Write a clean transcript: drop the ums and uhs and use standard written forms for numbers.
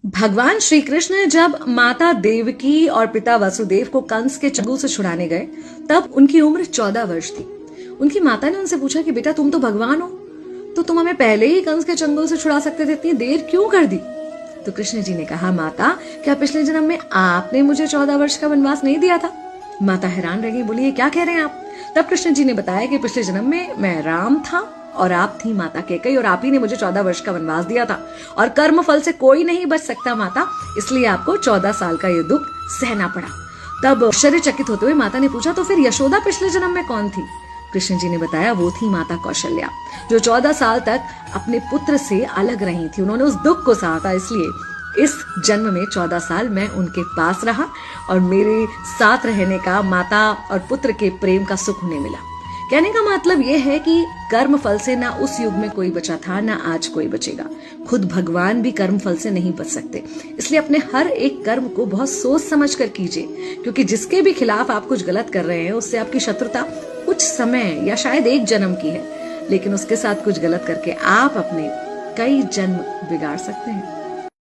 भगवान श्री कृष्ण जब माता देवकी और पिता वसुदेव को कंस के चंगुल से छुड़ाने गए तब उनकी उम्र 14 वर्ष थी। उनकी माता ने उनसे पूछा कि बेटा तुम तो भगवान हो, तो तुम हमें पहले ही कंस के चंगुल से छुड़ा सकते थे, इतनी देर क्यों कर दी? तो कृष्ण जी ने कहा, माता क्या पिछले जन्म में आपने मुझे 14 वर्ष का वनवास नहीं दिया था? माता हैरान रह गई, बोली ये क्या कह रहे हैं आप? तब कृष्ण जी ने बताया कि पिछले जन्म में मैं राम था और आप थी माता कैकेयी और आप ही ने मुझे 14 वर्ष का वनवास दिया था और कर्म फल से कोई नहीं बच सकता माता, इसलिए आपको 14 साल का ये दुख सहना पड़ा। तब आश्चर्यचकित होते हुए माता ने पूछा, तो फिर यशोदा पिछले जन्म में कौन थी? कृष्ण जी ने बताया, वो थी माता कौशल्या, जो 14 साल तक अपने पुत्र से अलग रही थी। उन्होंने उस दुख को सहा था, इसलिए इस जन्म में 14 साल मैं उनके पास रहा और मेरे साथ रहने का, माता और पुत्र के प्रेम का सुख उन्हें मिला। कहने का मतलब यह है कि कर्म फल से ना उस युग में कोई बचा था, ना आज कोई बचेगा। खुद भगवान भी कर्म फल से नहीं बच सकते, इसलिए अपने हर एक कर्म को बहुत सोच समझ कर कीजिए, क्योंकि जिसके भी खिलाफ आप कुछ गलत कर रहे हैं उससे आपकी शत्रुता कुछ समय या शायद एक जन्म की है, लेकिन उसके साथ कुछ गलत करके आप अपने कई जन्म बिगाड़ सकते हैं।